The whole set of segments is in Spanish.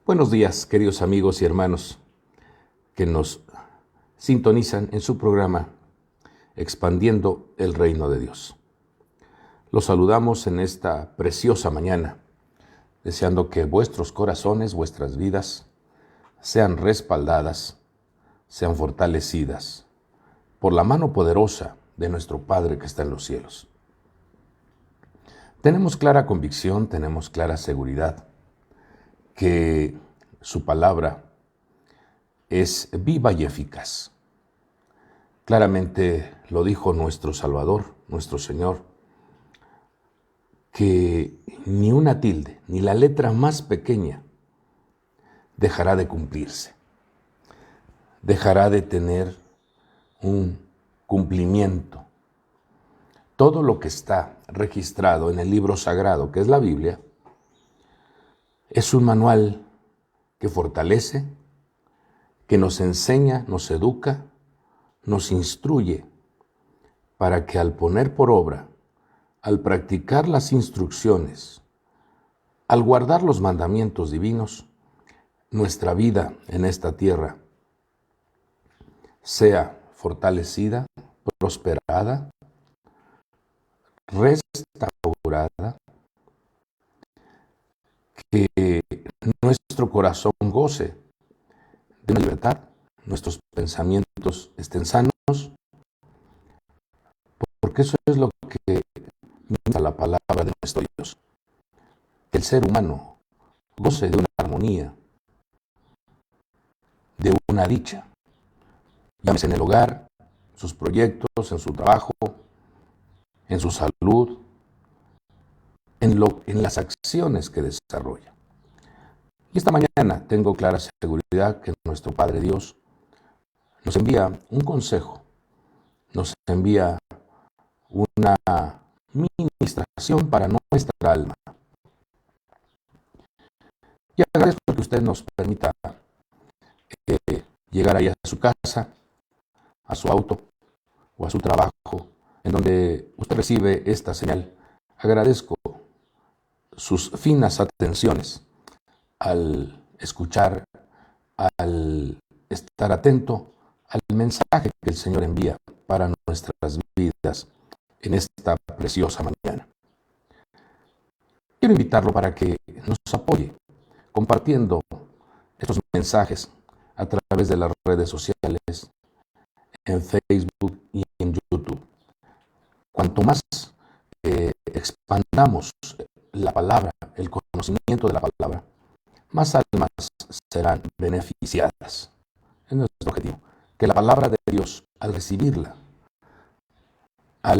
Buenos días, queridos amigos y hermanos que nos sintonizan en su programa Expandiendo el Reino de Dios. Los saludamos en esta preciosa mañana, deseando que vuestros corazones, vuestras vidas, sean respaldadas, sean fortalecidas por la mano poderosa de nuestro Padre que está en los cielos. Tenemos clara convicción, tenemos clara seguridad que su palabra es viva y eficaz. Claramente lo dijo nuestro Salvador, nuestro Señor, que ni una tilde, ni la letra más pequeña dejará de cumplirse, dejará de tener un cumplimiento. Todo lo que está registrado en el libro sagrado, que es la Biblia, es un manual que fortalece, que nos enseña, nos educa, nos instruye para que al poner por obra, al practicar las instrucciones, al guardar los mandamientos divinos, nuestra vida en esta tierra sea fortalecida, prosperada, restaurada, que nuestro corazón goce de una libertad, nuestros pensamientos estén sanos, porque eso es lo que manda la palabra de nuestro Dios. Que el ser humano goce de una armonía, de una dicha, llámese en el hogar, sus proyectos, en su trabajo, en su salud, en las acciones que desarrolla. Y esta mañana tengo clara seguridad que nuestro Padre Dios nos envía un consejo, nos envía una ministración para nuestra alma. Y agradezco que usted nos permita llegar ahí a su casa, a su auto o a su trabajo, en donde usted recibe esta señal. Agradezco sus finas atenciones al escuchar, al estar atento al mensaje que el Señor envía para nuestras vidas en esta preciosa mañana. Quiero invitarlo para que nos apoye compartiendo estos mensajes a través de las redes sociales, en Facebook y en YouTube. Cuanto más expandamos la palabra, el conocimiento de la palabra, más almas serán beneficiadas. Es nuestro objetivo. Que la palabra de Dios, al recibirla, al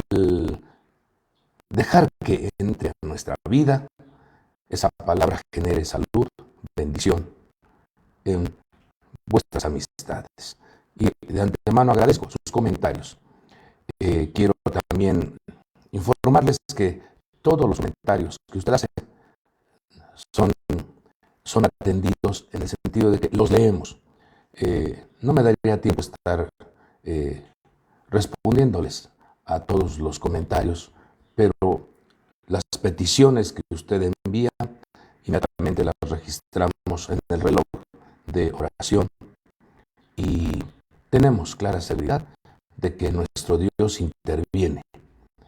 dejar que entre a nuestra vida, esa palabra genere salud, bendición en vuestras amistades. Y de antemano agradezco sus comentarios. Quiero también informarles que todos los comentarios que usted hace son atendidos en el sentido de que los leemos. No me daría tiempo estar respondiéndoles a todos los comentarios, pero las peticiones que usted envía, inmediatamente las registramos en el reloj de oración y tenemos clara seguridad de que nuestro Dios interviene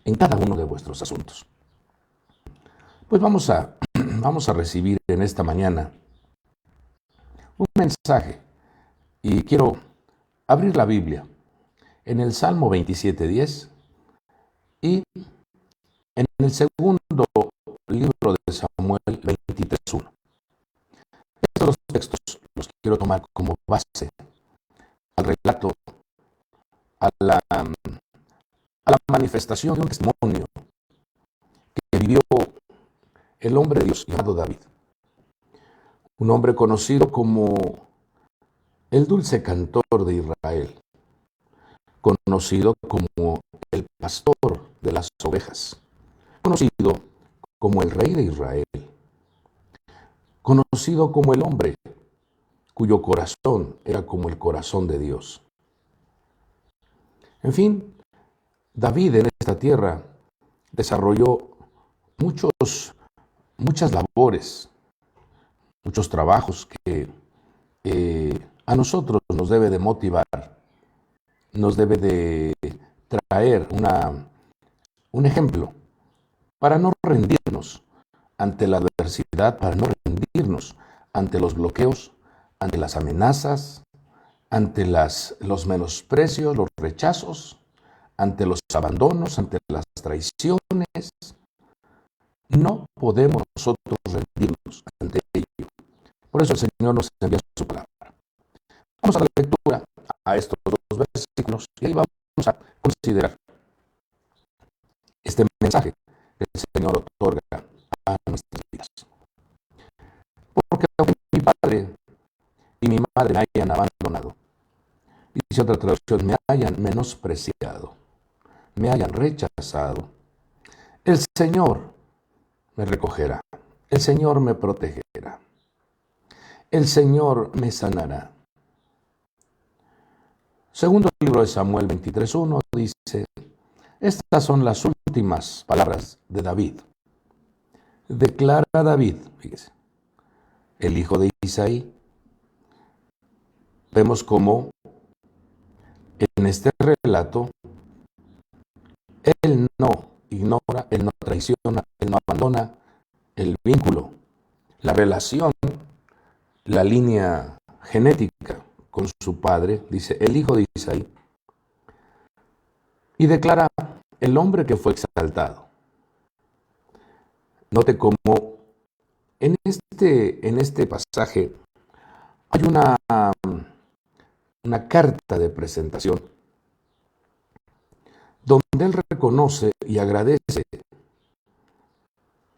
en cada uno de vuestros asuntos. Pues vamos a recibir en esta mañana un mensaje y quiero abrir la Biblia en el Salmo 27:10 y en el segundo libro de Samuel 23:1. Estos dos textos los quiero tomar como base al relato, a la manifestación de un testimonio que vivió el hombre de Dios llamado David. Un hombre conocido como el dulce cantor de Israel, conocido como el pastor de las ovejas, conocido como el rey de Israel, conocido como el hombre cuyo corazón era como el corazón de Dios. En fin, David en esta tierra desarrolló muchas labores, muchos trabajos que a nosotros nos debe de motivar, nos debe de traer un ejemplo para no rendirnos ante la adversidad, para no rendirnos ante los bloqueos, ante las amenazas, ante los menosprecios, los rechazos, ante los abandonos, ante las traiciones. No podemos nosotros rendirnos ante ello. Por eso el Señor nos envía su palabra. Vamos a la lectura a estos dos versículos y ahí vamos a considerar este mensaje que el Señor otorga a nuestras vidas. Porque aunque mi padre y mi madre me hayan abandonado, dice otra traducción, me hayan menospreciado, me hayan rechazado, el Señor me recogerá, el Señor me protegerá, el Señor me sanará. Segundo libro de Samuel 23:1 dice, estas son las últimas palabras de David. Declara David, fíjese, el hijo de Isaí. Vemos cómo en este relato él no ignora, él no traiciona, él no abandona el vínculo, la relación, la línea genética con su padre, dice el hijo de Isaí, y declara el hombre que fue exaltado. Note cómo en este pasaje hay una carta de presentación donde él reconoce y agradece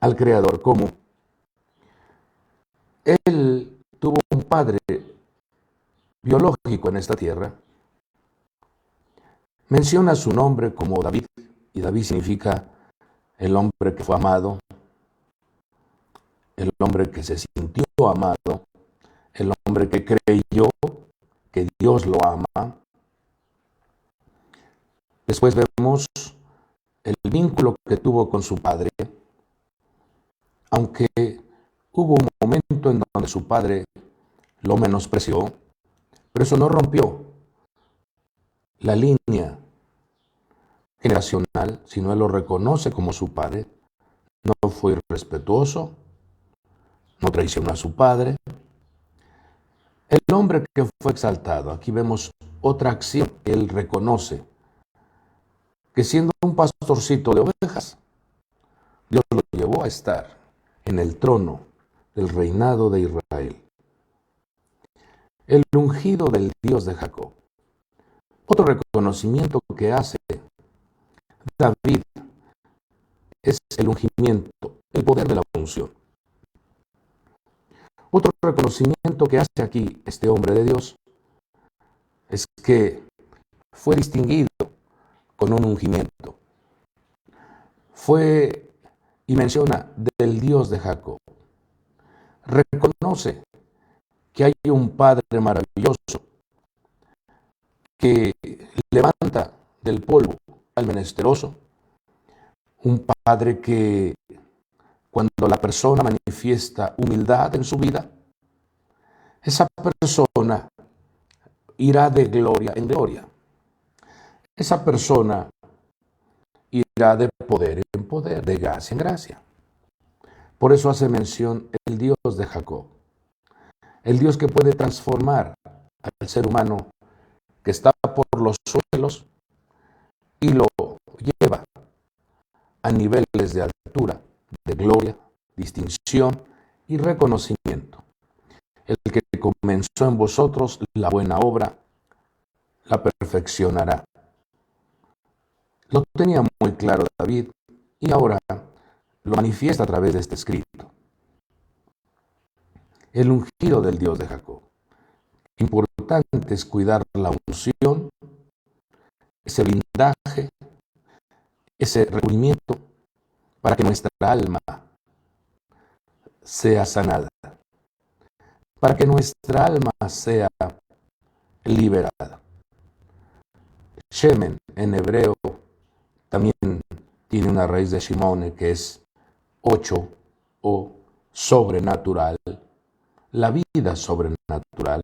al Creador como él tuvo un padre biológico en esta tierra. Menciona su nombre como David, y David significa el hombre que fue amado, el hombre que se sintió amado, el hombre que creyó que Dios lo ama. Después vemos el vínculo que tuvo con su padre, aunque hubo un momento en donde su padre lo menospreció, pero eso no rompió la línea generacional, sino él lo reconoce como su padre, no fue irrespetuoso, no traicionó a su padre. El hombre que fue exaltado, aquí vemos otra acción que él reconoce, que siendo un pastorcito de ovejas, Dios lo llevó a estar en el trono del reinado de Israel. El ungido del Dios de Jacob. Otro reconocimiento que hace David es el ungimiento, el poder de la unción. Otro reconocimiento que hace aquí este hombre de Dios es que fue distinguido con un ungimiento. Fue y menciona del Dios de Jacob. Reconoce que hay un Padre maravilloso que levanta del polvo al menesteroso, un Padre que cuando la persona manifiesta humildad en su vida, esa persona irá de gloria en gloria. Esa persona irá de poder en poder, de gracia en gracia. Por eso hace mención el Dios de Jacob, el Dios que puede transformar al ser humano que está por los suelos y lo lleva a niveles de altura, de gloria, distinción y reconocimiento. El que comenzó en vosotros la buena obra, la perfeccionará. Lo tenía muy claro David y ahora lo manifiesta a través de este escrito. El ungido del Dios de Jacob. Importante es cuidar la unción, ese blindaje, ese recubrimiento para que nuestra alma sea sanada, para que nuestra alma sea liberada. Shemen en hebreo también tiene una raíz de Shimone que es 8 o sobrenatural la vida sobrenatural,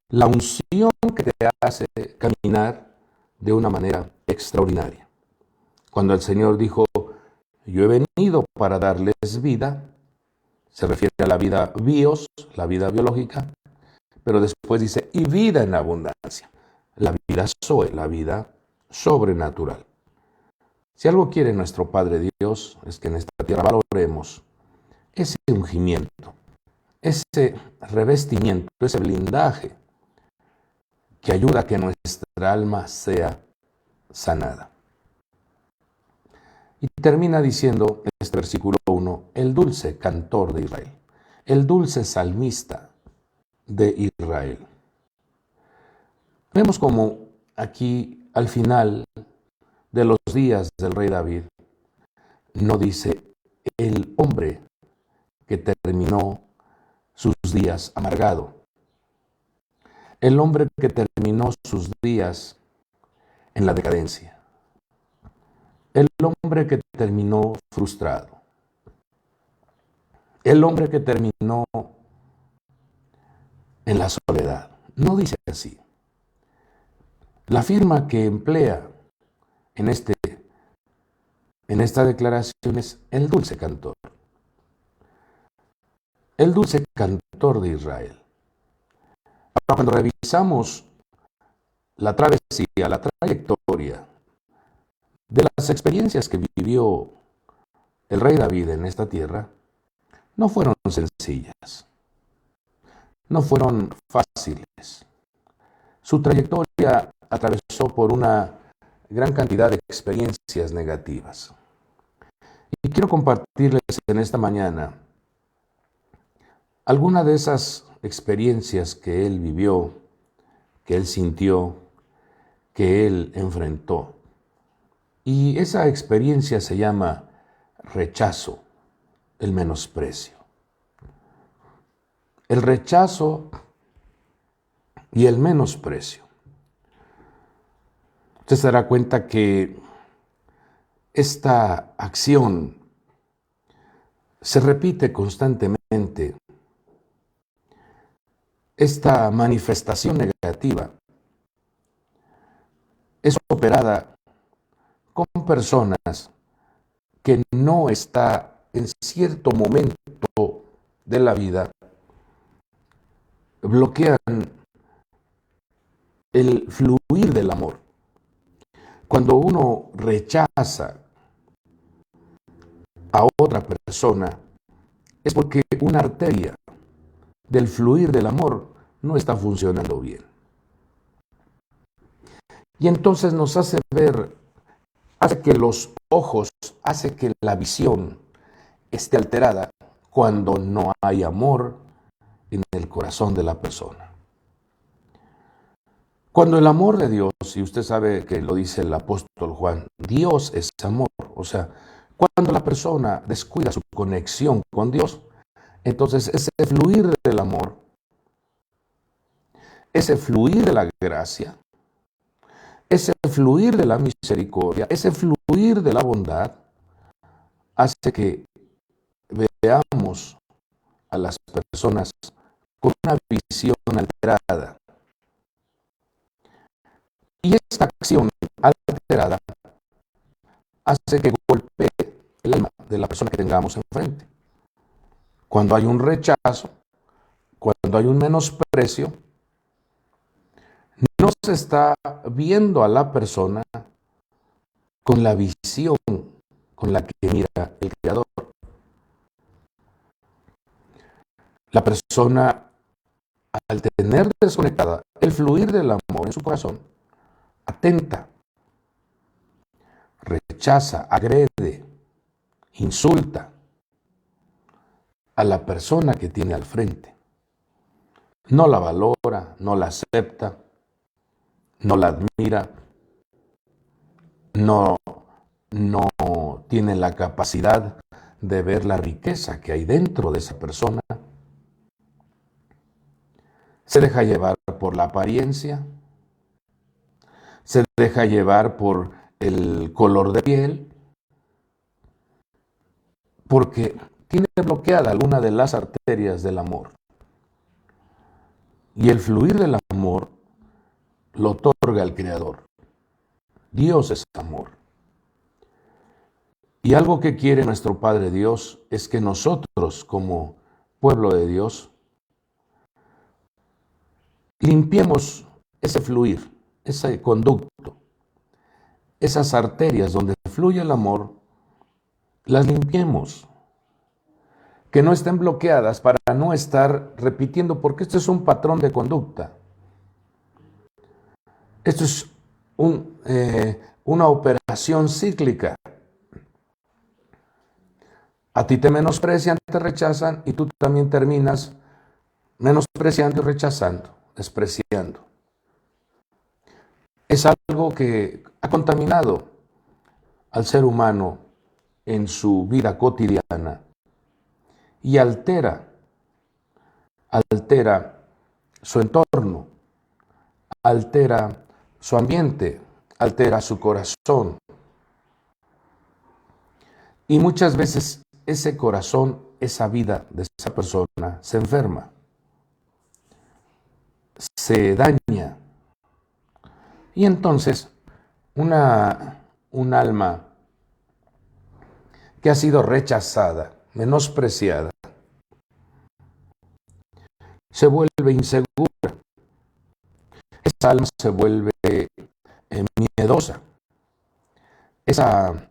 la unción que te hace caminar de una manera extraordinaria. Cuando el Señor dijo, yo he venido para darles vida, se refiere a la vida bios, la vida biológica, pero después dice, y vida en abundancia, la vida zoe, la vida sobrenatural. Si algo quiere nuestro Padre Dios, es que en esta tierra valoremos ese ungimiento, ese revestimiento, ese blindaje que ayuda a que nuestra alma sea sanada. Y termina diciendo este versículo 1, el dulce cantor de Israel, el dulce salmista de Israel. Vemos como aquí al final de los días del rey David, no dice el hombre que terminó sus días amargado, el hombre que terminó sus días en la decadencia, el hombre que terminó frustrado, el hombre que terminó en la soledad. No dice así. La firma que emplea en esta declaración es el dulce cantor. El dulce cantor de Israel. Ahora, cuando revisamos la travesía, la trayectoria de las experiencias que vivió el rey David en esta tierra, no fueron sencillas, no fueron fáciles. Su trayectoria atravesó por una gran cantidad de experiencias negativas. Y quiero compartirles en esta mañana algunas de esas experiencias que él vivió, que él sintió, que él enfrentó. Y esa experiencia se llama rechazo, el menosprecio. El rechazo y el menosprecio. Usted se dará cuenta que esta acción se repite constantemente. Esta manifestación negativa es operada con personas que no está en cierto momento de la vida, bloquean el fluir del amor. Cuando uno rechaza a otra persona, es porque una arteria del fluir del amor no está funcionando bien. Y entonces nos hace ver, hace que los ojos, hace que la visión esté alterada cuando no hay amor en el corazón de la persona. Cuando el amor de Dios, y usted sabe que lo dice el apóstol Juan, Dios es amor, o sea, cuando la persona descuida su conexión con Dios, entonces ese fluir del amor, ese fluir de la gracia, ese fluir de la misericordia, ese fluir de la bondad, hace que veamos a las personas con una visión alterada. Y esta acción alterada hace que golpee el alma de la persona que tengamos enfrente. Cuando hay un rechazo, cuando hay un menosprecio, no se está viendo a la persona con la visión con la que mira el Creador. La persona, al tener desconectada el fluir del amor en su corazón, atenta, rechaza, agrede, insulta a la persona que tiene al frente. No la valora, no la acepta, no la admira, no tiene la capacidad de ver la riqueza que hay dentro de esa persona. Se deja llevar por la apariencia, se deja llevar por el color de piel, porque tiene bloqueada alguna de las arterias del amor. Y el fluir del amor lo otorga el Creador. Dios es amor. Y algo que quiere nuestro Padre Dios es que nosotros, como pueblo de Dios, limpiemos ese fluir, ese conducto, esas arterias donde fluye el amor, las limpiemos. Que no estén bloqueadas para no estar repitiendo, porque esto es un patrón de conducta. Esto es una operación cíclica. A ti te menosprecian, te rechazan y tú también terminas menospreciando y rechazando, despreciando. Es algo que ha contaminado al ser humano en su vida cotidiana y altera su entorno, altera su ambiente, altera su corazón. Y muchas veces ese corazón, esa vida de esa persona se enferma, se daña. Y entonces un alma que ha sido rechazada, menospreciada, se vuelve insegura. Esa alma se vuelve miedosa. Esa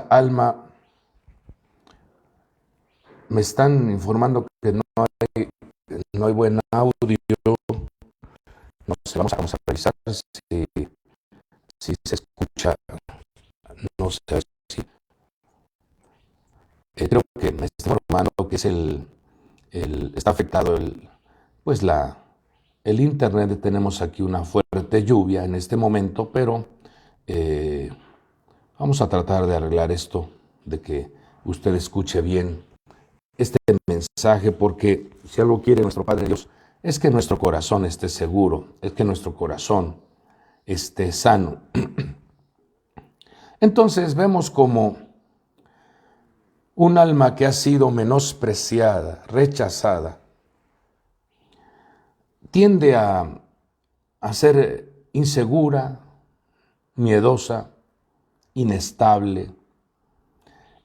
alma, me están informando que no hay buen audio. No sé, vamos a revisar si se escucha. No sé si. Creo que me está informando que es está afectado el internet. Tenemos aquí una fuerte lluvia en este momento, pero vamos a tratar de arreglar esto, de que usted escuche bien este mensaje, porque si algo quiere nuestro Padre Dios es que nuestro corazón esté seguro, es que nuestro corazón esté sano. Entonces vemos como un alma que ha sido menospreciada, rechazada, tiende a ser insegura, miedosa, inestable.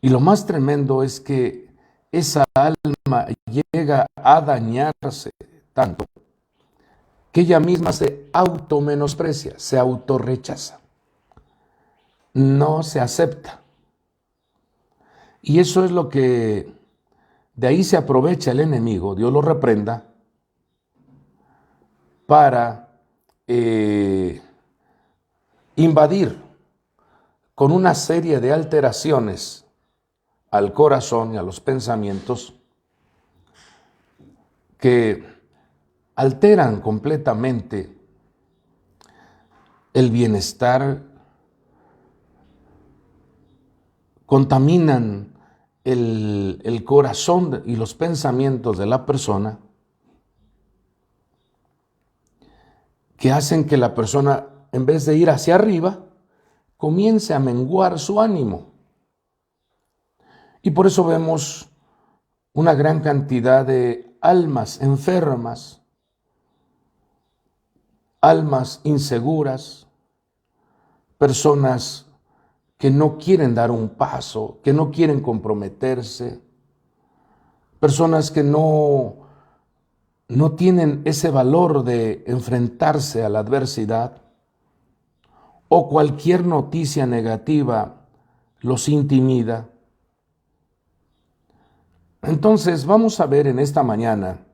Y lo más tremendo es que esa alma llega a dañarse tanto que ella misma se automenosprecia, se autorrechaza, no se acepta. Y eso es lo que, de ahí se aprovecha el enemigo, Dios lo reprenda, para invadir con una serie de alteraciones al corazón y a los pensamientos que alteran completamente el bienestar, contaminan el corazón y los pensamientos de la persona, que hacen que la persona, en vez de ir hacia arriba, comience a menguar su ánimo. Y por eso vemos una gran cantidad de almas enfermas, almas inseguras, personas que no quieren dar un paso, que no quieren comprometerse, personas que no tienen ese valor de enfrentarse a la adversidad, o cualquier noticia negativa los intimida. Entonces vamos a ver en esta mañana,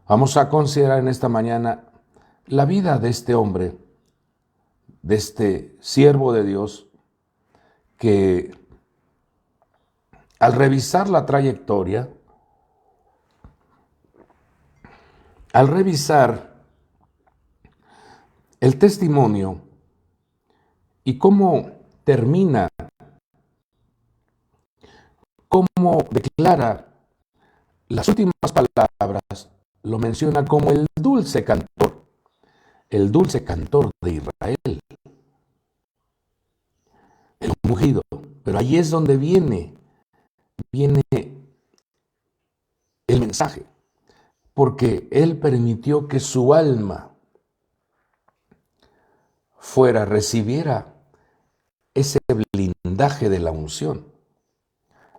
vamos a considerar en esta mañana la vida de este hombre, de este siervo de Dios, que al revisar la trayectoria, al revisar el testimonio y cómo termina, cómo declara las últimas palabras, lo menciona como el dulce cantor de Israel, el ungido. Pero ahí es donde viene el mensaje, porque Él permitió que su alma recibiera ese blindaje de la unción.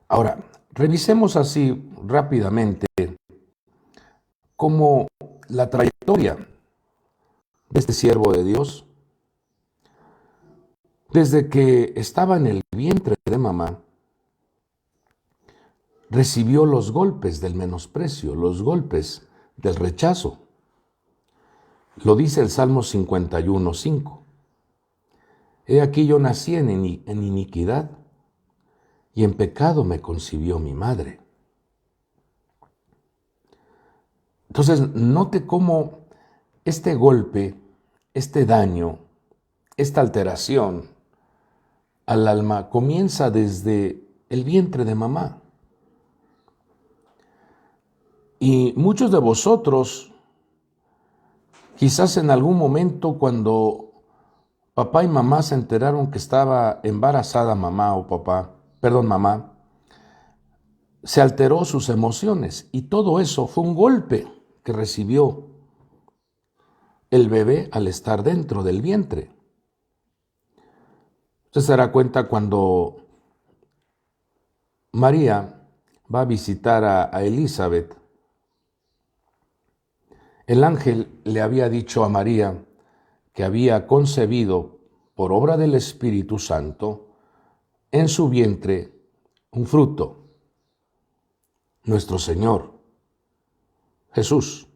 Ahora, revisemos así rápidamente cómo la trayectoria de este siervo de Dios, desde que estaba en el vientre de mamá, recibió los golpes del menosprecio, los golpes del rechazo. Lo dice el Salmo 51:5. He aquí yo nací en iniquidad, y en pecado me concibió mi madre. Entonces, note cómo este golpe, este daño, esta alteración al alma comienza desde el vientre de mamá. Y muchos de vosotros, quizás en algún momento cuando papá y mamá se enteraron que estaba embarazada mamá, se alteró sus emociones y todo eso fue un golpe que recibió el bebé al estar dentro del vientre. Usted se dará cuenta cuando María va a visitar a Elizabeth. El ángel le había dicho a María que había concebido por obra del Espíritu Santo en su vientre un fruto, nuestro Señor Jesús.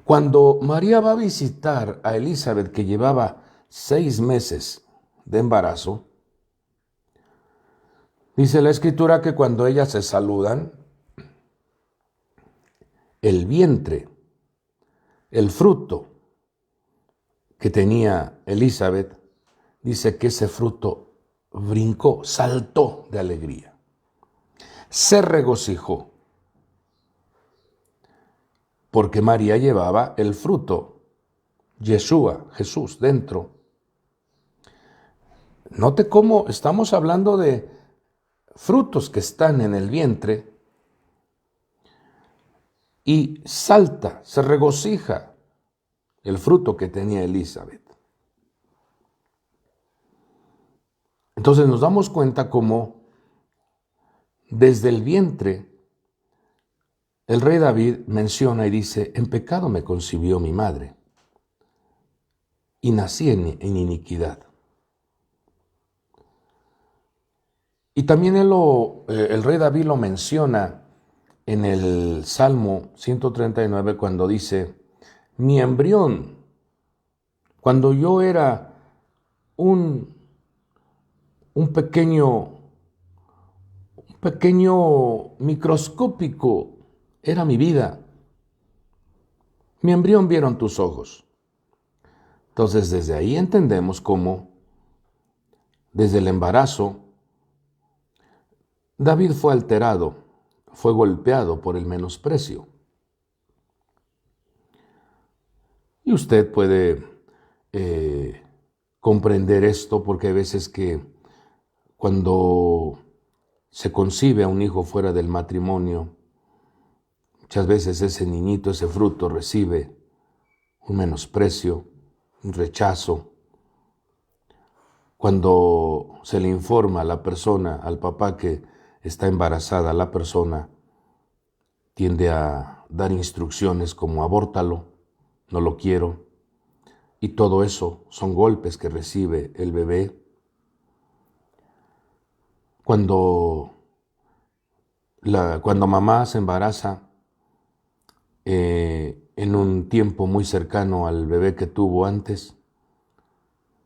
Cuando María va a visitar a Elizabeth, que llevaba 6 meses de embarazo, dice la Escritura que cuando ellas se saludan, el vientre, el fruto que tenía Elizabeth, dice que ese fruto brincó, saltó de alegría, se regocijó, porque María llevaba el fruto, Yeshua, Jesús, dentro. Note cómo estamos hablando de frutos que están en el vientre y salta, se regocija el fruto que tenía Elizabeth. Entonces nos damos cuenta cómo desde el vientre el rey David menciona y dice, en pecado me concibió mi madre y nací en iniquidad. Y también el rey David lo menciona en el Salmo 139 cuando dice, mi embrión, cuando yo era un pequeño microscópico, era mi vida. Mi embrión vieron tus ojos. Entonces, desde ahí entendemos cómo, desde el embarazo, David fue alterado, fue golpeado por el menosprecio. Y usted puede comprender esto porque hay veces que cuando se concibe a un hijo fuera del matrimonio, muchas veces ese niñito, ese fruto recibe un menosprecio, un rechazo. Cuando se le informa a la persona, al papá que está embarazada, la persona tiende a dar instrucciones como abórtalo, no lo quiero. Y todo eso son golpes que recibe el bebé. Cuando mamá se embaraza en un tiempo muy cercano al bebé que tuvo antes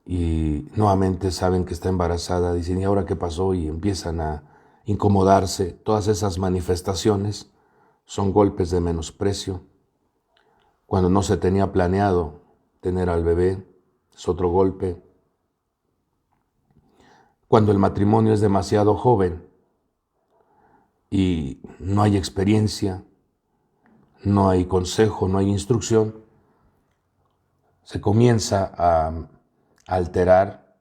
y nuevamente saben que está embarazada, dicen, ¿y ahora qué pasó? Y empiezan a incomodarse. Todas esas manifestaciones son golpes de menosprecio. Cuando no se tenía planeado tener al bebé, es otro golpe. Cuando el matrimonio es demasiado joven y no hay experiencia, no hay consejo, no hay instrucción, se comienza a alterar,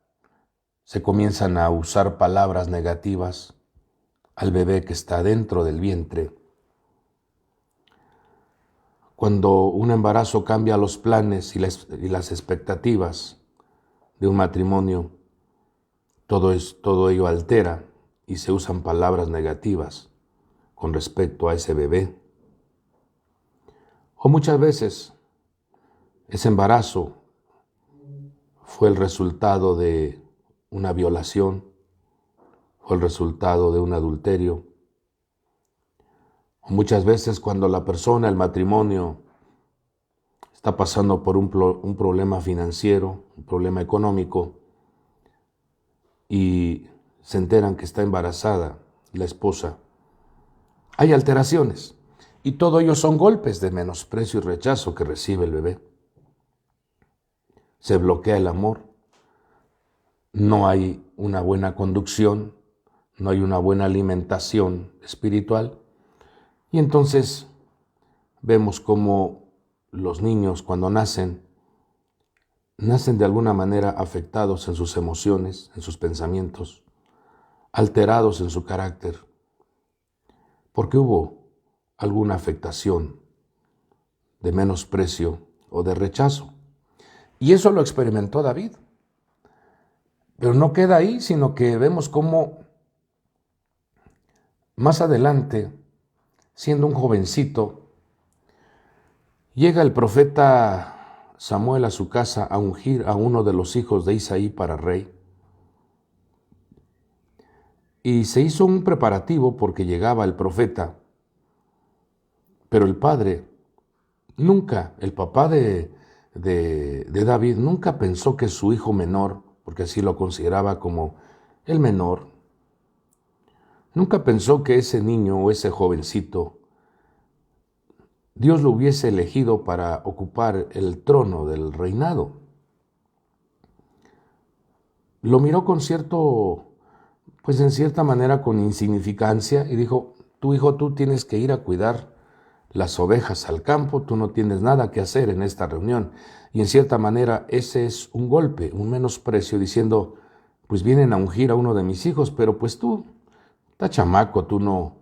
se comienzan a usar palabras negativas al bebé que está dentro del vientre. Cuando un embarazo cambia los planes y las expectativas de un matrimonio, todo ello altera y se usan palabras negativas con respecto a ese bebé. O muchas veces ese embarazo fue el resultado de una violación, fue el resultado de un adulterio. O muchas veces cuando la persona, el matrimonio, está pasando por un problema financiero, un problema económico, y se enteran que está embarazada la esposa, hay alteraciones. Y todo ello son golpes de menosprecio y rechazo que recibe el bebé. Se bloquea el amor, no hay una buena conducción, no hay una buena alimentación espiritual. Y entonces vemos cómo los niños cuando nacen de alguna manera afectados en sus emociones, en sus pensamientos, alterados en su carácter, porque hubo alguna afectación de menosprecio o de rechazo. Y eso lo experimentó David. Pero no queda ahí, sino que vemos cómo más adelante, siendo un jovencito, llega el profeta Samuel a su casa a ungir a uno de los hijos de Isaí para rey. Y se hizo un preparativo porque llegaba el profeta. Pero el padre nunca, el papá de David, nunca pensó que su hijo menor, porque así lo consideraba como el menor, nunca pensó que ese niño o ese jovencito Dios lo hubiese elegido para ocupar el trono del reinado. Lo miró con pues en cierta manera con insignificancia y dijo, tu hijo, tú tienes que ir a cuidar las ovejas al campo, tú no tienes nada que hacer en esta reunión. Y en cierta manera ese es un golpe, un menosprecio, diciendo, pues vienen a ungir a uno de mis hijos, pero pues tú, está chamaco, tú no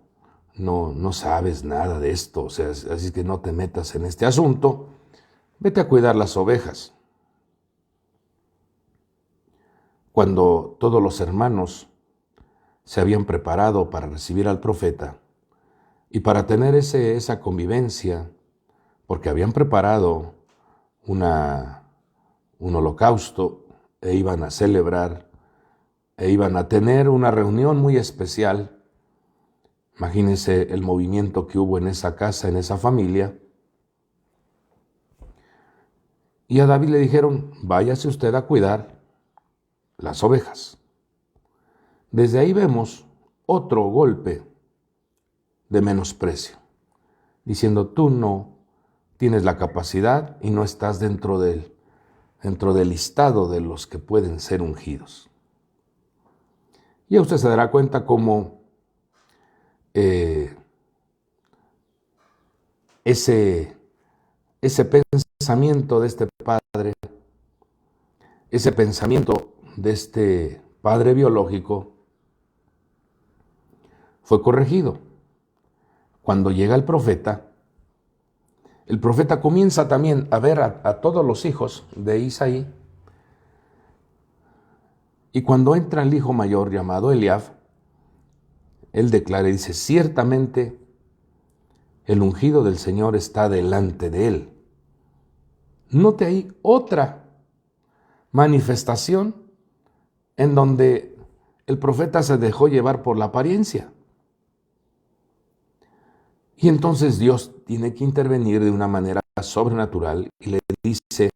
sabes nada de esto, o sea, así que no te metas en este asunto, vete a cuidar las ovejas. Cuando todos los hermanos se habían preparado para recibir al profeta y para tener esa convivencia, porque habían preparado un holocausto e iban a celebrar, e iban a tener una reunión muy especial. Imagínense el movimiento que hubo en esa casa, en esa familia. Y a David le dijeron, váyase usted a cuidar las ovejas. Desde ahí vemos otro golpe de menosprecio, diciendo, tú no tienes la capacidad y no estás dentro del listado de los que pueden ser ungidos. Y usted se dará cuenta cómo ese pensamiento de este padre, ese pensamiento de este padre biológico, fue corregido. Cuando llega el profeta comienza también a ver a todos los hijos de Isaí, y cuando entra el hijo mayor llamado Eliab, él declara y dice, ciertamente el ungido del Señor está delante de él. Note ahí otra manifestación en donde el profeta se dejó llevar por la apariencia. Y entonces Dios tiene que intervenir de una manera sobrenatural y le dice,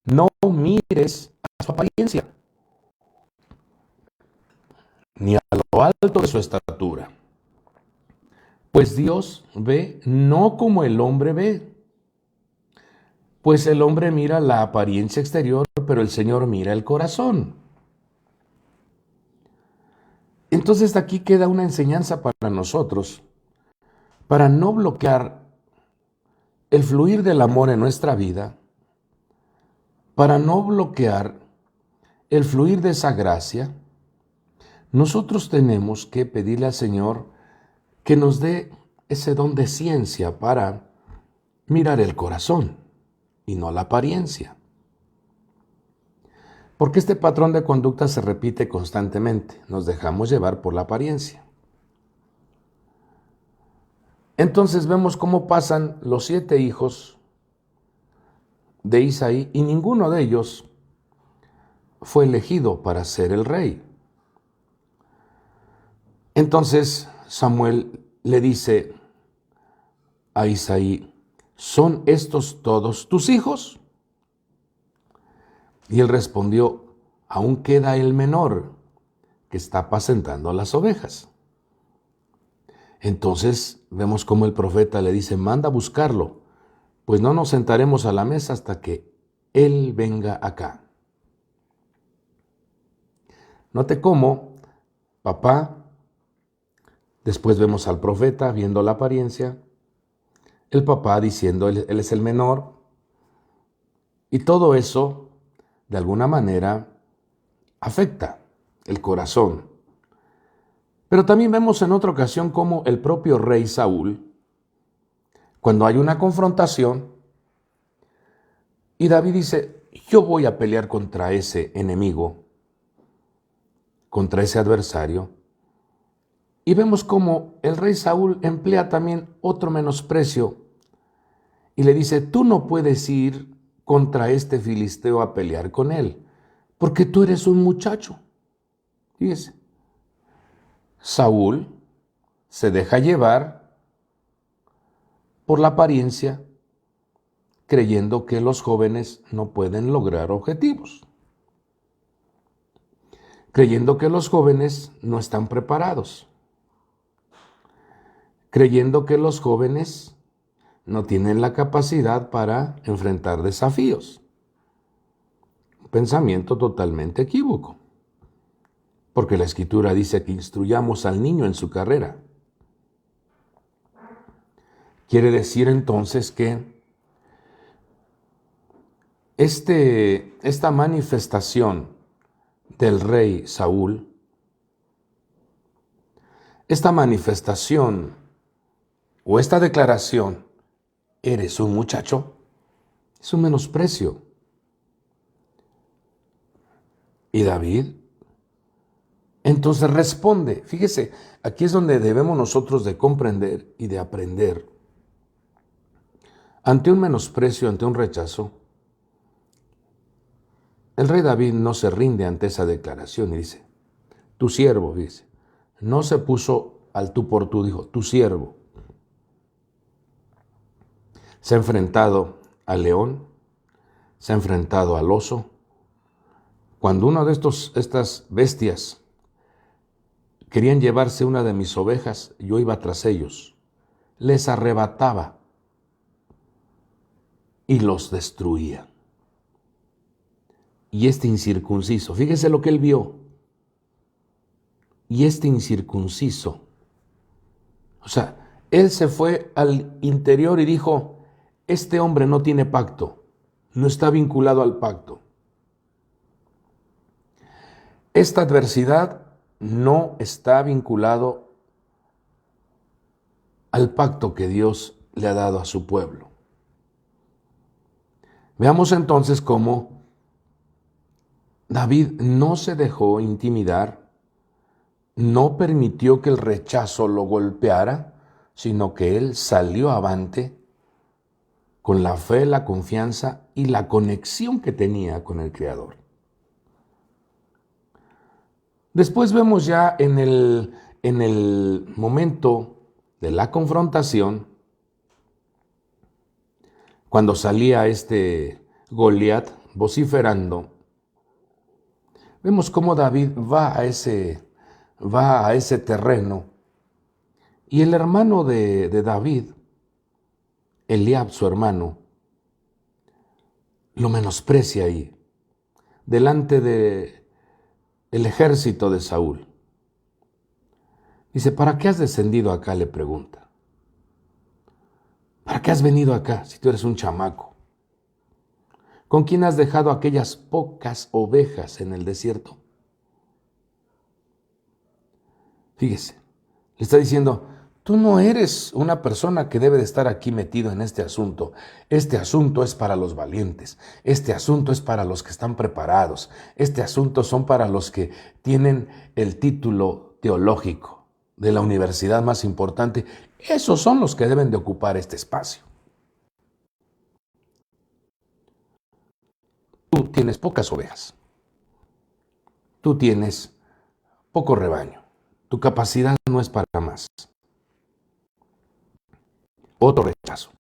no mires a su apariencia, ni a lo alto de su estatura, pues Dios ve no como el hombre ve, pues el hombre mira la apariencia exterior, pero el Señor mira el corazón. Entonces aquí queda una enseñanza para nosotros, para no bloquear el fluir del amor en nuestra vida, para no bloquear el fluir de esa gracia, nosotros tenemos que pedirle al Señor que nos dé ese don de ciencia para mirar el corazón y no la apariencia. Porque este patrón de conducta se repite constantemente. Nos dejamos llevar por la apariencia. Entonces vemos cómo pasan los 7 hijos de Isaí y ninguno de ellos fue elegido para ser el rey. Entonces Samuel le dice a Isaí: ¿son estos todos tus hijos? Y él respondió: aún queda el menor, que está apacentando las ovejas. Entonces vemos cómo el profeta le dice: manda a buscarlo, pues no nos sentaremos a la mesa hasta que él venga acá. Note cómo papá, después vemos al profeta viendo la apariencia, el papá diciendo él es el menor, y todo eso de alguna manera afecta el corazón. Pero también vemos en otra ocasión cómo el propio rey Saúl, cuando hay una confrontación, y David dice: yo voy a pelear contra ese enemigo, contra ese adversario, y vemos cómo el rey Saúl emplea también otro menosprecio, y le dice: tú no puedes ir contra este filisteo a pelear con él, porque tú eres un muchacho. Fíjese, Saúl se deja llevar por la apariencia, creyendo que los jóvenes no pueden lograr objetivos, creyendo que los jóvenes no están preparados, creyendo que los jóvenes no tienen la capacidad para enfrentar desafíos. Un pensamiento totalmente equívoco, porque la Escritura dice que instruyamos al niño en su carrera. Quiere decir entonces que esta manifestación del rey Saúl, esta manifestación o esta declaración, eres un muchacho, es un menosprecio. Y David entonces responde. Fíjese, aquí es donde debemos nosotros de comprender y de aprender. Ante un menosprecio, ante un rechazo, el rey David no se rinde ante esa declaración y dice: tu siervo, dice. No se puso al tú por tú, dijo: tu siervo. Se ha enfrentado al león, se ha enfrentado al oso. Cuando uno de estas bestias querían llevarse una de mis ovejas, yo iba tras ellos, les arrebataba y los destruía. Y este incircunciso, fíjese lo que él vio, y este incircunciso, o sea, él se fue al interior y dijo: este hombre no tiene pacto, no está vinculado al pacto. Esta adversidad no está vinculado al pacto que Dios le ha dado a su pueblo. Veamos entonces cómo David no se dejó intimidar, no permitió que el rechazo lo golpeara, sino que él salió avante con la fe, la confianza y la conexión que tenía con el Creador. Después vemos ya en el momento de la confrontación, cuando salía este Goliat vociferando, vemos cómo David va a ese terreno, y el hermano de David, Eliab, su hermano, lo menosprecia ahí, delante del ejército de Saúl. Dice: ¿para qué has descendido acá?, le pregunta. ¿Para qué has venido acá si tú eres un chamaco? ¿Con quién has dejado aquellas pocas ovejas en el desierto? Fíjese, le está diciendo, tú no eres una persona que debe de estar aquí metido en este asunto. Este asunto es para los valientes. Este asunto es para los que están preparados. Este asunto son para los que tienen el título teológico de la universidad más importante. Esos son los que deben de ocupar este espacio. Tú tienes pocas ovejas. Tú tienes poco rebaño. Tu capacidad no es para más. Otro rechazo.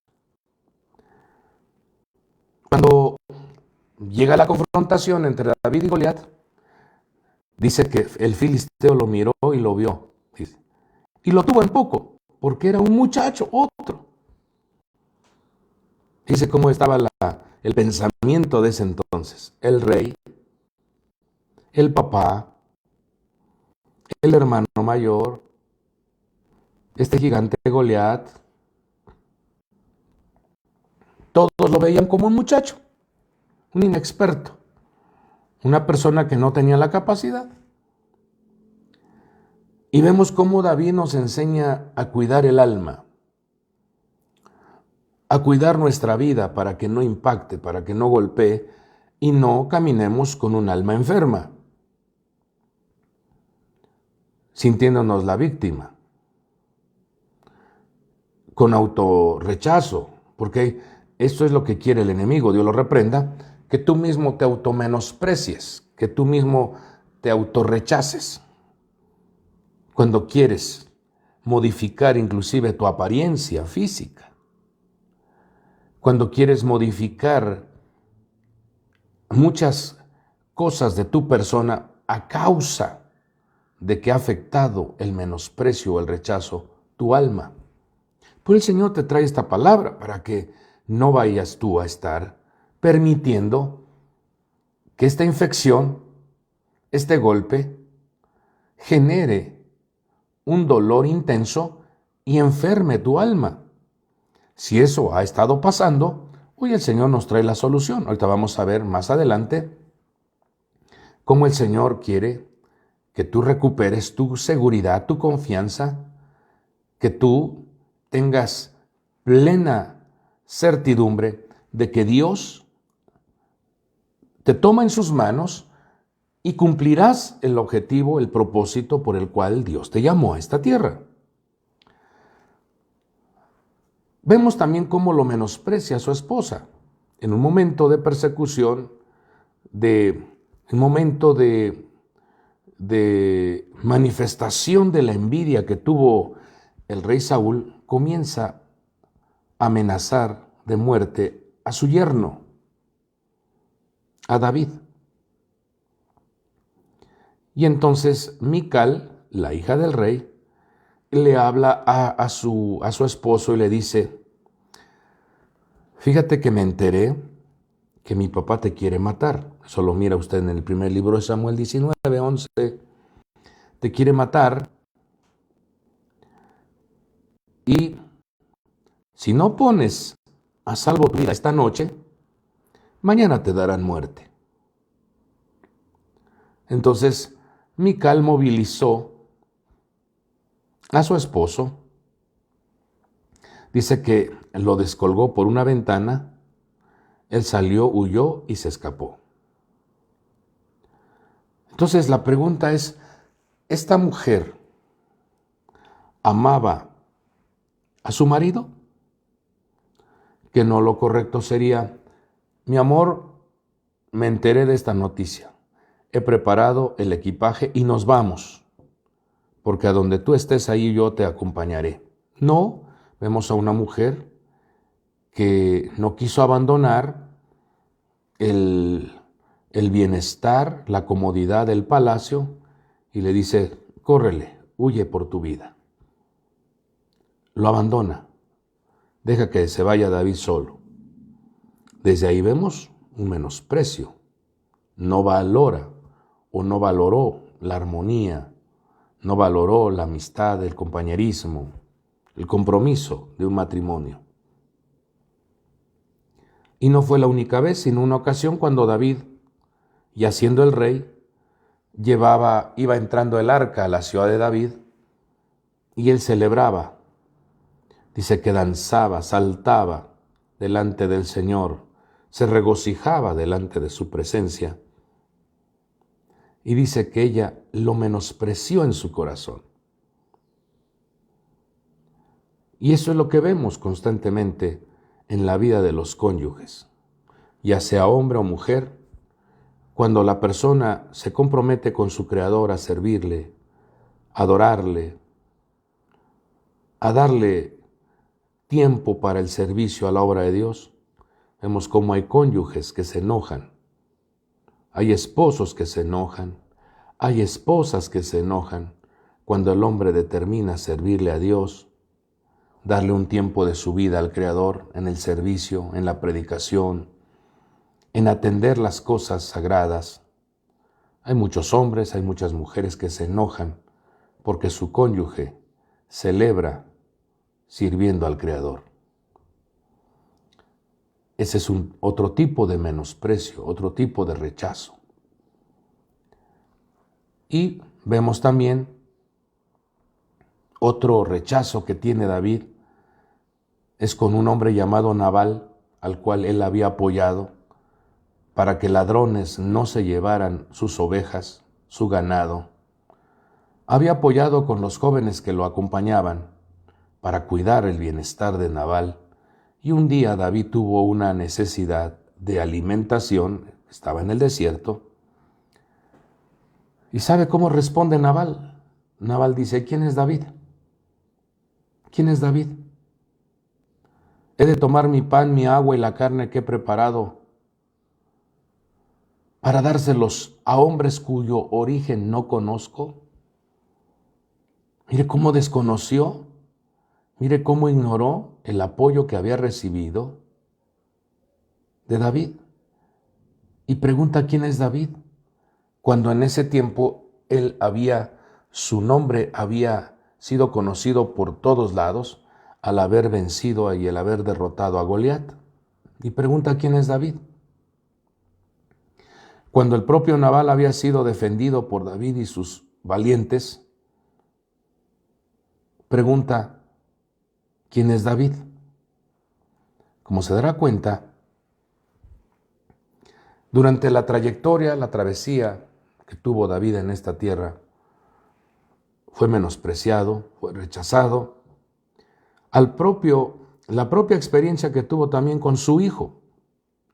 Cuando llega la confrontación entre David y Goliat, dice que el filisteo lo miró y lo vio. Dice, y lo tuvo en poco, porque era un muchacho, otro. Dice cómo estaba el pensamiento de ese entonces. El rey, el papá, el hermano mayor, este gigante Goliat, todos lo veían como un muchacho, un inexperto, una persona que no tenía la capacidad. Y vemos cómo David nos enseña a cuidar el alma, a cuidar nuestra vida para que no impacte, para que no golpee y no caminemos con un alma enferma, sintiéndonos la víctima, con autorrechazo, porque esto es lo que quiere el enemigo, Dios lo reprenda, que tú mismo te automenosprecies, que tú mismo te autorrechaces. Cuando quieres modificar inclusive tu apariencia física, cuando quieres modificar muchas cosas de tu persona a causa de que ha afectado el menosprecio o el rechazo tu alma. Pues el Señor te trae esta palabra para que no vayas tú a estar permitiendo que esta infección, este golpe, genere un dolor intenso y enferme tu alma. Si eso ha estado pasando, hoy el Señor nos trae la solución. Ahorita vamos a ver más adelante cómo el Señor quiere que tú recuperes tu seguridad, tu confianza, que tú tengas plena certidumbre de que Dios te toma en sus manos y cumplirás el objetivo, el propósito por el cual Dios te llamó a esta tierra. Vemos también cómo lo menosprecia a su esposa. En un momento de persecución, en un momento de manifestación de la envidia que tuvo el rey Saúl, comienza a amenazar de muerte a su yerno, a David. Y entonces Mical, la hija del rey, le habla a su esposo y le dice, fíjate que me enteré que mi papá te quiere matar. Eso lo mira usted en el primer libro de Samuel 19:11. Te quiere matar y si no pones a salvo tu vida esta noche, mañana te darán muerte. Entonces Mical movilizó a su esposo. Dice que lo descolgó por una ventana, él salió, huyó y se escapó. Entonces la pregunta es, ¿esta mujer amaba a su marido? Que no, lo correcto sería, mi amor, me enteré de esta noticia, he preparado el equipaje y nos vamos, porque a donde tú estés ahí yo te acompañaré. No, vemos a una mujer que no quiso abandonar el bienestar, la comodidad del palacio y le dice, córrele, huye por tu vida. Lo abandona, deja que se vaya David solo. Desde ahí vemos un menosprecio, no valora o no valoró la armonía, no valoró la amistad, el compañerismo, el compromiso de un matrimonio. Y no fue la única vez, sino una ocasión cuando David, ya siendo el rey, iba entrando el arca a la ciudad de David y él celebraba. Dice que danzaba, saltaba delante del Señor, se regocijaba delante de su presencia. Y dice que ella lo menospreció en su corazón. Y eso es lo que vemos constantemente en la vida de los cónyuges, ya sea hombre o mujer. Cuando la persona se compromete con su Creador a servirle, a adorarle, a darle tiempo para el servicio a la obra de Dios, vemos cómo hay cónyuges que se enojan, hay esposos que se enojan, hay esposas que se enojan cuando el hombre determina servirle a Dios, darle un tiempo de su vida al Creador en el servicio, en la predicación, en atender las cosas sagradas. Hay muchos hombres, hay muchas mujeres que se enojan porque su cónyuge celebra sirviendo al Creador. Ese es otro tipo de menosprecio, otro tipo de rechazo. Y vemos también otro rechazo que tiene David, es con un hombre llamado Nabal, al cual él había apoyado para que ladrones no se llevaran sus ovejas, su ganado. Había apoyado con los jóvenes que lo acompañaban para cuidar el bienestar de Nabal. Y un día David tuvo una necesidad de alimentación, estaba en el desierto. ¿Y sabe cómo responde Nabal? Nabal dice, ¿quién es David? ¿Quién es David? He de tomar mi pan, mi agua y la carne que he preparado para dárselos a hombres cuyo origen no conozco. Mire cómo desconoció, mire cómo ignoró el apoyo que había recibido de David. Y pregunta quién es David, cuando en ese tiempo su nombre había sido conocido por todos lados al haber vencido y el haber derrotado a Goliat. Y pregunta quién es David, cuando el propio Nabal había sido defendido por David y sus valientes. Pregunta quién es David. Como se dará cuenta, durante la trayectoria, la travesía que tuvo David en esta tierra, fue menospreciado, fue rechazado. La propia experiencia que tuvo también con su hijo,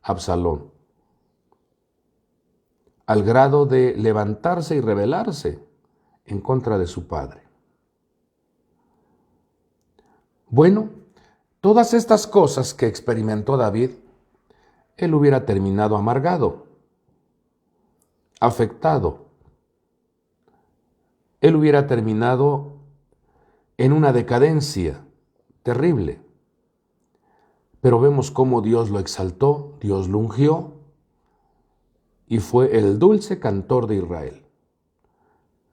Absalón, al grado de levantarse y rebelarse en contra de su padre. Bueno, todas estas cosas que experimentó David, él hubiera terminado amargado, afectado. Él hubiera terminado en una decadencia terrible. Pero vemos cómo Dios lo exaltó, Dios lo ungió y fue el dulce cantor de Israel.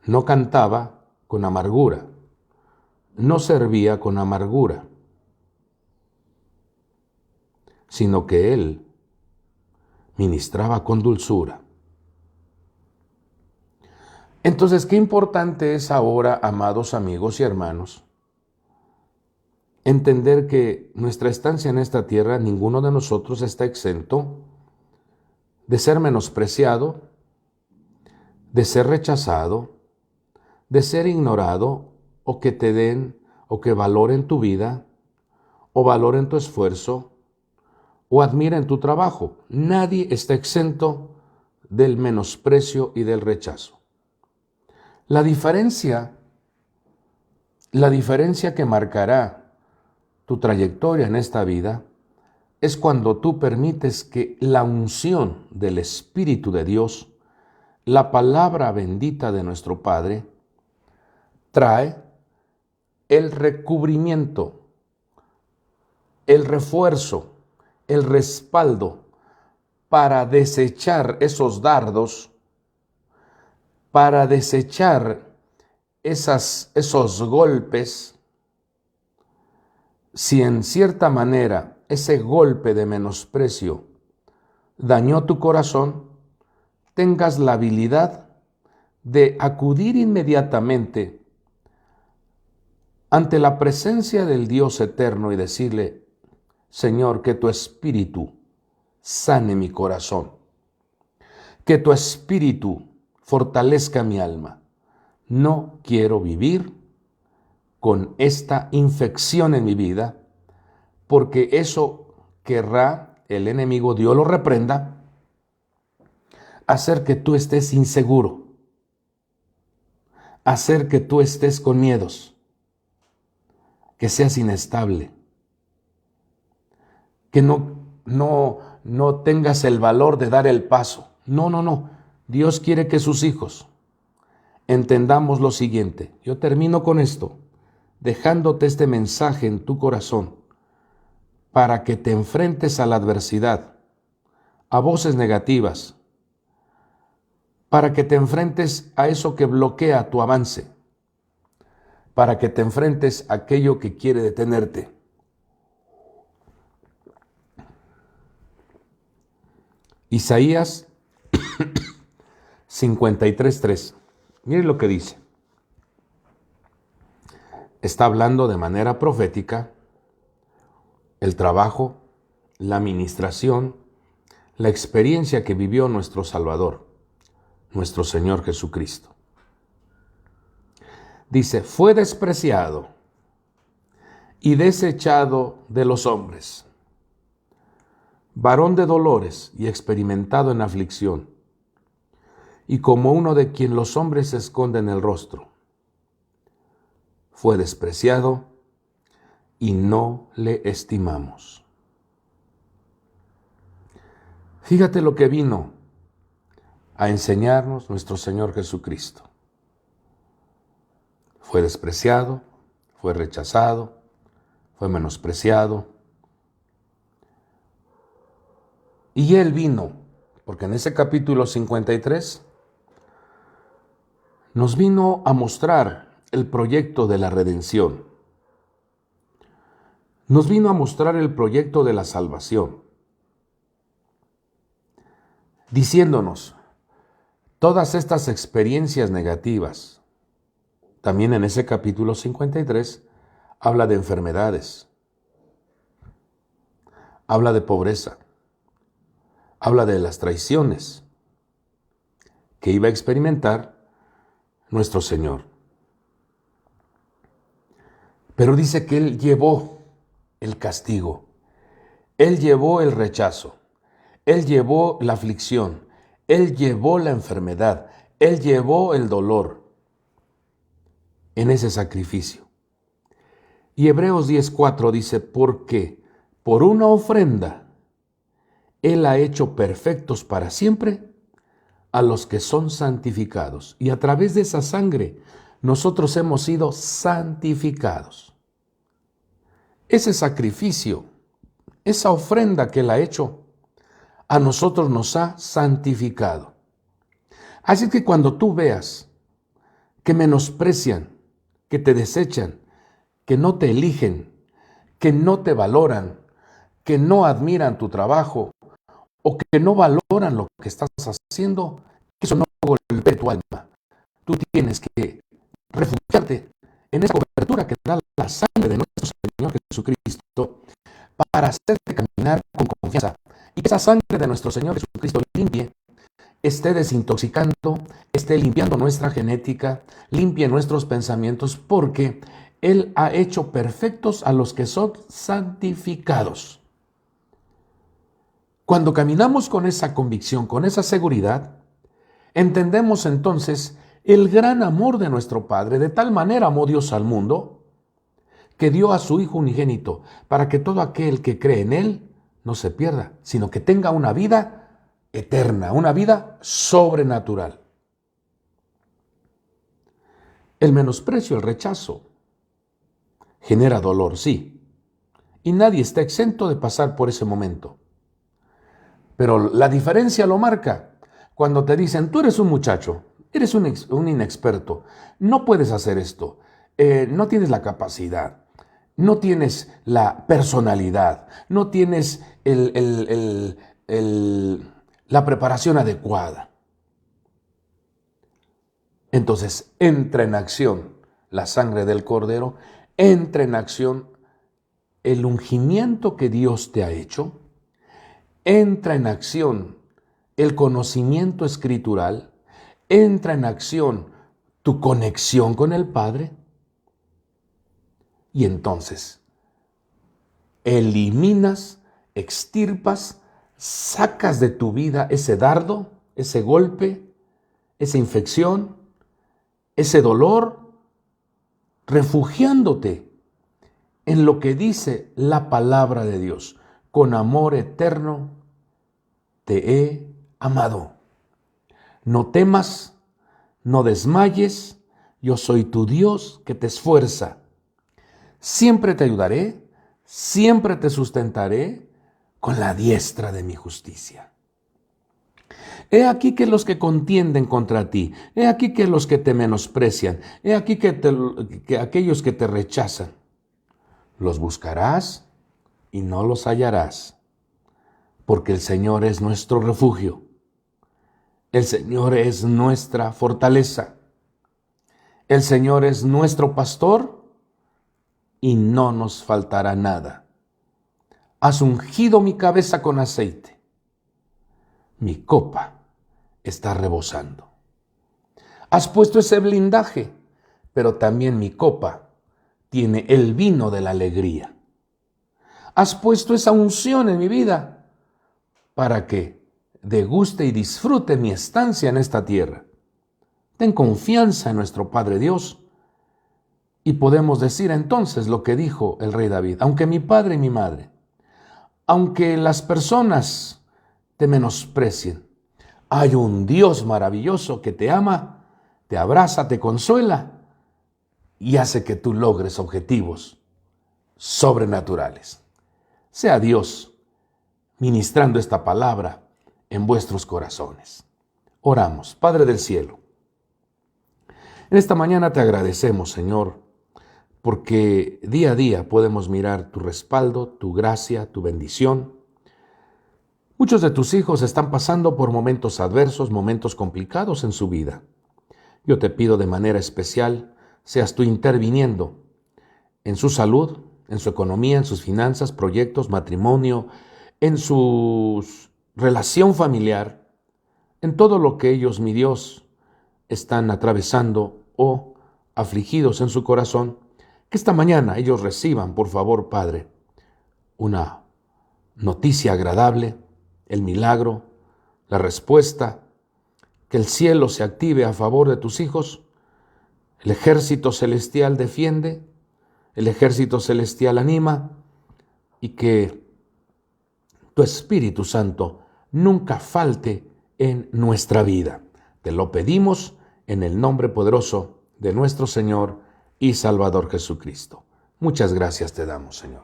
No cantaba con amargura, no servía con amargura, sino que él ministraba con dulzura. Entonces, qué importante es ahora, amados amigos y hermanos, entender que nuestra estancia en esta tierra, ninguno de nosotros está exento de ser menospreciado, de ser rechazado, de ser ignorado, o que te den, o que valoren tu vida, o valoren tu esfuerzo, o admiren tu trabajo. Nadie está exento del menosprecio y del rechazo. La diferencia que marcará tu trayectoria en esta vida es cuando tú permites que la unción del Espíritu de Dios, la palabra bendita de nuestro Padre, trae el recubrimiento, el refuerzo, el respaldo para desechar esos dardos, para desechar esos golpes. Si en cierta manera ese golpe de menosprecio dañó tu corazón, tengas la habilidad de acudir inmediatamente ante la presencia del Dios eterno y decirle: Señor, que tu Espíritu sane mi corazón, que tu Espíritu fortalezca mi alma. No quiero vivir con esta infección en mi vida, porque eso querrá el enemigo, Dios lo reprenda, hacer que tú estés inseguro, hacer que tú estés con miedos, que seas inestable, que no tengas el valor de dar el paso. No. Dios quiere que sus hijos entendamos lo siguiente. Yo termino con esto, dejándote este mensaje en tu corazón para que te enfrentes a la adversidad, a voces negativas, para que te enfrentes a eso que bloquea tu avance, para que te enfrentes a aquello que quiere detenerte. Isaías 53:3. Miren lo que dice. Está hablando de manera profética el trabajo, la administración, la experiencia que vivió nuestro Salvador, nuestro Señor Jesucristo. Dice: fue despreciado y desechado de los hombres, varón de dolores y experimentado en aflicción, y como uno de quien los hombres esconden el rostro. Fue despreciado y no le estimamos. Fíjate lo que vino a enseñarnos nuestro Señor Jesucristo. Fue despreciado, fue rechazado, fue menospreciado. Y Él vino, porque en ese capítulo 53 nos vino a mostrar el proyecto de la redención. Nos vino a mostrar el proyecto de la salvación, diciéndonos todas estas experiencias negativas. También en ese capítulo 53 habla de enfermedades, habla de pobreza, habla de las traiciones que iba a experimentar nuestro Señor. Pero dice que Él llevó el castigo, Él llevó el rechazo, Él llevó la aflicción, Él llevó la enfermedad, Él llevó el dolor en ese sacrificio. Y Hebreos 10:4 dice: porque por una ofrenda Él ha hecho perfectos para siempre a los que son santificados. Y a través de esa sangre nosotros hemos sido santificados. Ese sacrificio, esa ofrenda que Él ha hecho, a nosotros nos ha santificado. Así que cuando tú veas que menosprecian, que te desechan, que no te eligen, que no te valoran, que no admiran tu trabajo o que no valoran lo que estás haciendo, que eso no golpee tu alma. Tú tienes que refugiarte en esa cobertura que da la sangre de nuestro Señor Jesucristo para hacerte caminar con confianza y que esa sangre de nuestro Señor Jesucristo limpie, esté desintoxicando, esté limpiando nuestra genética, limpie nuestros pensamientos, porque Él ha hecho perfectos a los que son santificados. Cuando caminamos con esa convicción, con esa seguridad, entendemos entonces el gran amor de nuestro Padre. De tal manera amó Dios al mundo que dio a su Hijo unigénito para que todo aquel que cree en Él no se pierda, sino que tenga una vida eterna, una vida sobrenatural. El menosprecio, el rechazo, genera dolor, sí, y nadie está exento de pasar por ese momento. Pero la diferencia lo marca cuando te dicen: tú eres un muchacho, eres un inexperto, no puedes hacer esto, no tienes la capacidad, no tienes la personalidad, no tienes la preparación adecuada. Entonces entra en acción la sangre del Cordero, entra en acción el ungimiento que Dios te ha hecho, entra en acción el conocimiento escritural, entra en acción tu conexión con el Padre, y entonces eliminas, extirpas, sacas de tu vida ese dardo, ese golpe, esa infección, ese dolor, refugiándote en lo que dice la palabra de Dios. Con amor eterno te he amado. No temas, no desmayes, yo soy tu Dios que te esfuerza. Siempre te ayudaré, siempre te sustentaré con la diestra de mi justicia. He aquí que los que contienden contra ti, he aquí que los que te menosprecian, he aquí que aquellos que te rechazan, los buscarás y no los hallarás, porque el Señor es nuestro refugio, el Señor es nuestra fortaleza, el Señor es nuestro pastor y no nos faltará nada. Has ungido mi cabeza con aceite, mi copa está rebosando. Has puesto ese blindaje, pero también mi copa tiene el vino de la alegría. Has puesto esa unción en mi vida para que deguste y disfrute mi estancia en esta tierra. Ten confianza en nuestro Padre Dios. Y podemos decir entonces lo que dijo el rey David: aunque mi padre y mi madre, aunque las personas te menosprecien, hay un Dios maravilloso que te ama, te abraza, te consuela y hace que tú logres objetivos sobrenaturales. Sea Dios ministrando esta palabra en vuestros corazones. Oramos. Padre del cielo, en esta mañana te agradecemos, Señor, porque día a día podemos mirar tu respaldo, tu gracia, tu bendición. Muchos de tus hijos están pasando por momentos adversos, momentos complicados en su vida. Yo te pido de manera especial, seas tú interviniendo en su salud, en su economía, en sus finanzas, proyectos, matrimonio, en su relación familiar, en todo lo que ellos, mi Dios, están atravesando o afligidos en su corazón. Que esta mañana ellos reciban, por favor, Padre, una noticia agradable, el milagro, la respuesta, que el cielo se active a favor de tus hijos, el ejército celestial defiende, el ejército celestial anima, y que tu Espíritu Santo nunca falte en nuestra vida. Te lo pedimos en el nombre poderoso de nuestro Señor y Salvador Jesucristo. Muchas gracias te damos, Señor.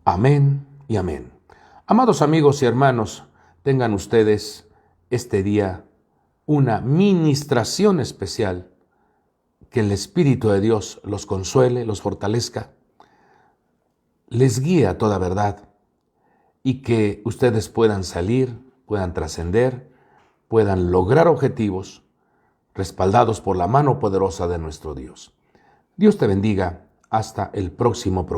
Amén y amén. Amados amigos y hermanos, tengan ustedes este día una ministración especial. Que el Espíritu de Dios los consuele, los fortalezca, les guíe a toda verdad y que ustedes puedan salir, puedan trascender, puedan lograr objetivos respaldados por la mano poderosa de nuestro Dios. Dios te bendiga. Hasta el próximo programa.